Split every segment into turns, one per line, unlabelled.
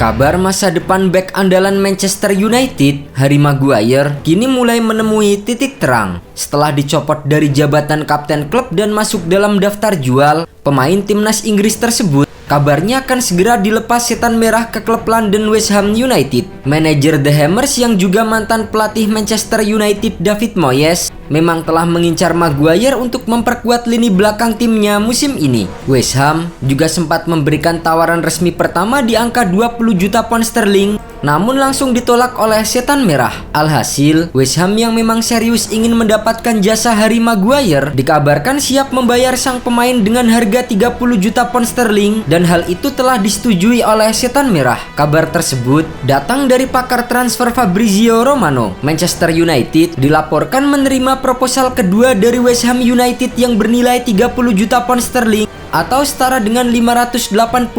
Kabar masa depan bek andalan Manchester United, Harry Maguire, kini mulai menemui titik terang. Setelah dicopot dari jabatan kapten klub dan masuk dalam daftar jual, pemain timnas Inggris tersebut kabarnya akan segera dilepas setan merah ke klub London West Ham United. Manajer The Hammers yang juga mantan pelatih Manchester United David Moyes memang telah mengincar Maguire untuk memperkuat lini belakang timnya musim ini. West Ham juga sempat memberikan tawaran resmi pertama di angka 20 juta pound sterling, namun langsung ditolak oleh setan merah. Alhasil, West Ham yang memang serius ingin mendapatkan jasa Harry Maguire dikabarkan siap membayar sang pemain dengan harga 30 juta pound sterling, dan hal itu telah disetujui oleh setan merah. Kabar tersebut datang dari pakar transfer Fabrizio Romano. Manchester United dilaporkan menerima proposal kedua dari West Ham United yang bernilai 30 juta pound sterling atau setara dengan 580,3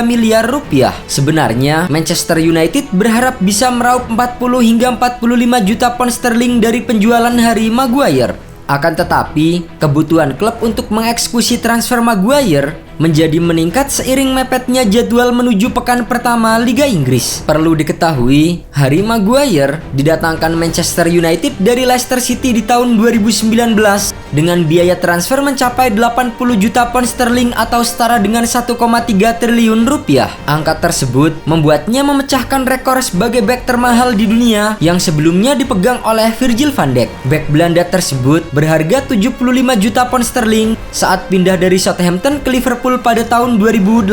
miliar rupiah. Sebenarnya, Manchester United berharap bisa meraup 40 hingga 45 juta pound sterling dari penjualan Harry Maguire. Akan tetapi, kebutuhan klub untuk mengeksekusi transfer Maguire menjadi meningkat seiring mepetnya jadwal menuju pekan pertama Liga Inggris. Perlu diketahui, Harry Maguire didatangkan Manchester United dari Leicester City di tahun 2019 dengan biaya transfer mencapai 80 juta pound sterling atau setara dengan 1,3 triliun rupiah. Angka tersebut membuatnya memecahkan rekor sebagai bek termahal di dunia yang sebelumnya dipegang oleh Virgil van Dijk. Bek Belanda tersebut berharga 75 juta pound sterling saat pindah dari Southampton ke Liverpool pada tahun 2018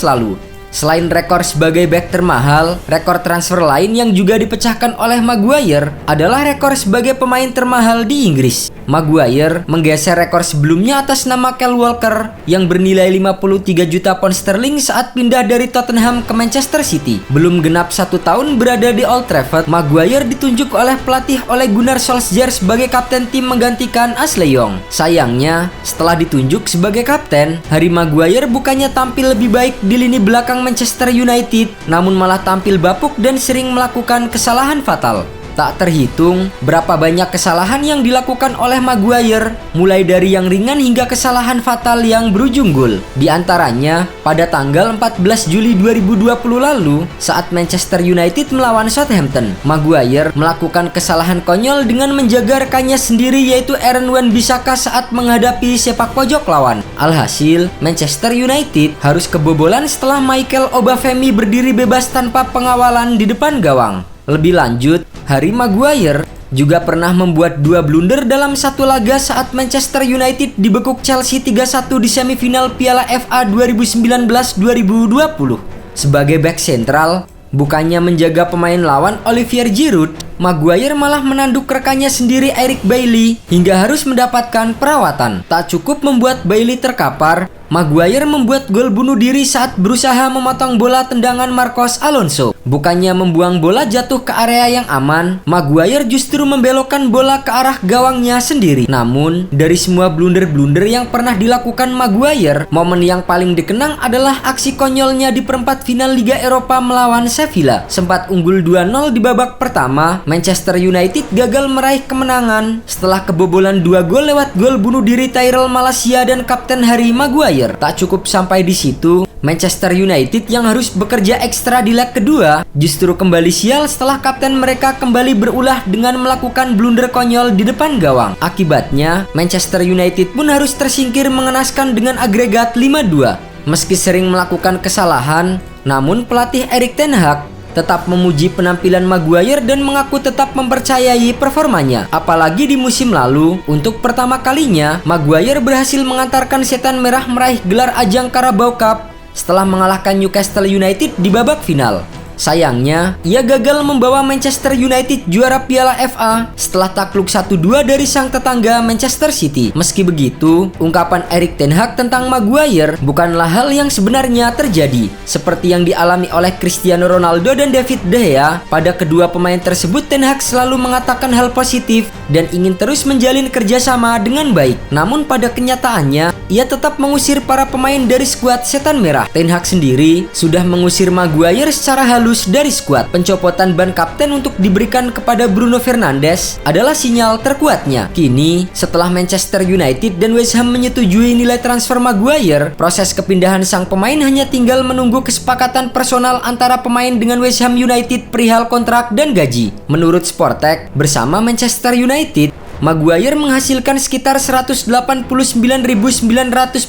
lalu. Selain rekor sebagai bek termahal, rekor transfer lain yang juga dipecahkan oleh Maguire adalah rekor sebagai pemain termahal di Inggris. Maguire menggeser rekor sebelumnya atas nama Kyle Walker yang bernilai 53 juta pound sterling saat pindah dari Tottenham ke Manchester City. Belum genap 1 tahun berada di Old Trafford, Maguire ditunjuk oleh pelatih Ole Gunnar Solskjaer sebagai kapten tim menggantikan Ashley Young. Sayangnya, setelah ditunjuk sebagai kapten, Harry Maguire bukannya tampil lebih baik di lini belakang Manchester United, namun malah tampil bapuk dan sering melakukan kesalahan fatal. Tak terhitung berapa banyak kesalahan yang dilakukan oleh Maguire, mulai dari yang ringan hingga kesalahan fatal yang berujung gol. Di antaranya, pada tanggal 14 Juli 2020 lalu, saat Manchester United melawan Southampton, Maguire melakukan kesalahan konyol dengan menjaga rekannya sendiri yaitu Aaron Wan-Bissaka saat menghadapi sepak pojok lawan. Alhasil, Manchester United harus kebobolan setelah Michael Obafemi berdiri bebas tanpa pengawalan di depan gawang. Lebih lanjut, Harry Maguire juga pernah membuat 2 blunder dalam satu laga saat Manchester United dibekuk Chelsea 3-1 di semifinal Piala FA 2019-2020. Sebagai bek sentral, bukannya menjaga pemain lawan Olivier Giroud, Maguire malah menanduk rekannya sendiri Eric Bailly hingga harus mendapatkan perawatan. Tak cukup membuat Bailly terkapar, Maguire membuat gol bunuh diri saat berusaha memotong bola tendangan Marcos Alonso. Bukannya membuang bola jatuh ke area yang aman, Maguire justru membelokkan bola ke arah gawangnya sendiri. Namun, dari semua blunder-blunder yang pernah dilakukan Maguire, momen yang paling dikenang adalah aksi konyolnya di perempat final Liga Eropa melawan Sevilla. Sempat unggul 2-0 di babak pertama, Manchester United gagal meraih kemenangan setelah kebobolan 2 gol lewat gol bunuh diri Tyrell Malacia dan kapten Harry Maguire. Tak cukup sampai di situ, Manchester United yang harus bekerja ekstra di leg kedua justru kembali sial setelah kapten mereka kembali berulah dengan melakukan blunder konyol di depan gawang. Akibatnya, Manchester United pun harus tersingkir mengenaskan dengan agregat 5-2. Meski sering melakukan kesalahan, namun pelatih Erik ten Hag tetap memuji penampilan Maguire dan mengaku tetap mempercayai performanya. Apalagi di musim lalu, untuk pertama kalinya, Maguire berhasil mengantarkan setan merah meraih gelar ajang Carabao Cup setelah mengalahkan Newcastle United di babak final. Sayangnya, ia gagal membawa Manchester United juara Piala FA setelah takluk 1-2 dari sang tetangga Manchester City. Meski begitu, ungkapan Erik ten Hag tentang Maguire bukanlah hal yang sebenarnya terjadi. Seperti yang dialami oleh Cristiano Ronaldo dan David De Gea, pada kedua pemain tersebut ten Hag selalu mengatakan hal positif dan ingin terus menjalin kerjasama dengan baik. Namun pada kenyataannya, ia tetap mengusir para pemain dari skuad setan merah. Ten Hag sendiri sudah mengusir Maguire secara halus halus dari skuad. Pencopotan ban kapten untuk diberikan kepada Bruno Fernandes adalah sinyal terkuatnya. Kini, setelah Manchester United dan West Ham menyetujui nilai transfer Maguire, proses kepindahan sang pemain hanya tinggal menunggu kesepakatan personal antara pemain dengan West Ham United perihal kontrak dan gaji. Menurut Sportek, bersama Manchester United, Maguire menghasilkan sekitar 189.900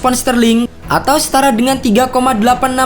pound sterling atau setara dengan 3,86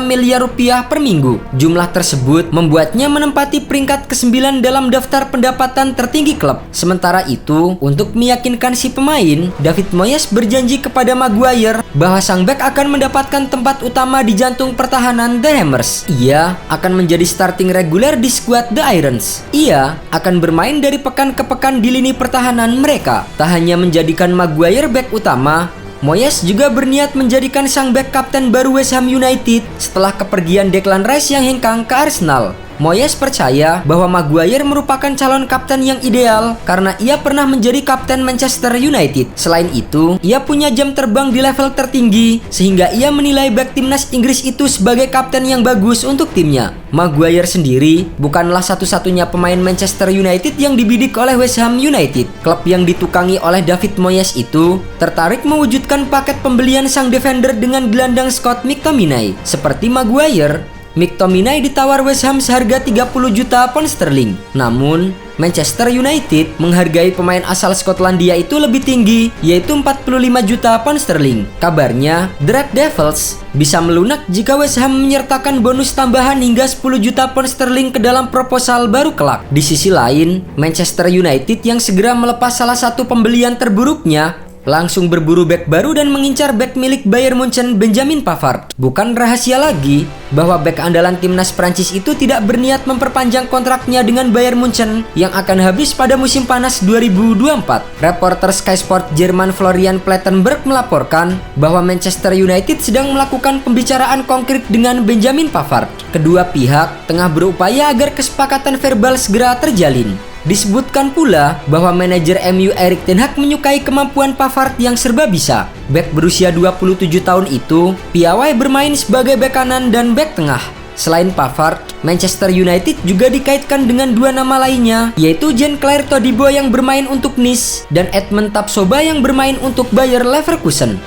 miliar rupiah per minggu. Jumlah tersebut membuatnya menempati peringkat ke-9 dalam daftar pendapatan tertinggi klub. Sementara itu, untuk meyakinkan si pemain, David Moyes berjanji kepada Maguire bahwa sang bek akan mendapatkan tempat utama di jantung pertahanan The Hammers. Ia akan menjadi starting reguler di skuad The Irons. Ia akan bermain dari pekan ke pekan di lini pertahanan mereka. Tak hanya menjadikan Maguire bek utama, Moyes juga berniat menjadikan sang bek kapten baru West Ham United setelah kepergian Declan Rice yang hengkang ke Arsenal. Moyes percaya bahwa Maguire merupakan calon kapten yang ideal karena ia pernah menjadi kapten Manchester United. Selain itu, ia punya jam terbang di level tertinggi sehingga ia menilai bek timnas Inggris itu sebagai kapten yang bagus untuk timnya. Maguire sendiri bukanlah satu-satunya pemain Manchester United yang dibidik oleh West Ham United. Klub yang ditukangi oleh David Moyes itu tertarik mewujudkan paket pembelian sang defender dengan gelandang Scott McTominay. Seperti Maguire, McTominay ditawar West Ham seharga 30 juta pound sterling. Namun, Manchester United menghargai pemain asal Skotlandia itu lebih tinggi, yaitu 45 juta pound sterling. Kabarnya, The Red Devils bisa melunak jika West Ham menyertakan bonus tambahan hingga 10 juta pound sterling ke dalam proposal baru kelak. Di sisi lain, Manchester United yang segera melepas salah satu pembelian terburuknya langsung berburu bek baru dan mengincar bek milik Bayern Munchen, Benjamin Pavard. Bukan rahasia lagi bahwa bek andalan timnas Prancis itu tidak berniat memperpanjang kontraknya dengan Bayern Munchen yang akan habis pada musim panas 2024. Reporter Sky Sport Jerman Florian Plettenberg melaporkan bahwa Manchester United sedang melakukan pembicaraan konkret dengan Benjamin Pavard. Kedua pihak tengah berupaya agar kesepakatan verbal segera terjalin. Disebutkan pula bahwa manajer MU Erik ten Hag menyukai kemampuan Pavard yang serba bisa. Bek berusia 27 tahun itu piawai bermain sebagai bek kanan dan bek tengah. Selain Pavard, Manchester United juga dikaitkan dengan dua nama lainnya, yaitu Jean-Claire Todibo yang bermain untuk Nice dan Edmond Tapsoba yang bermain untuk Bayer Leverkusen.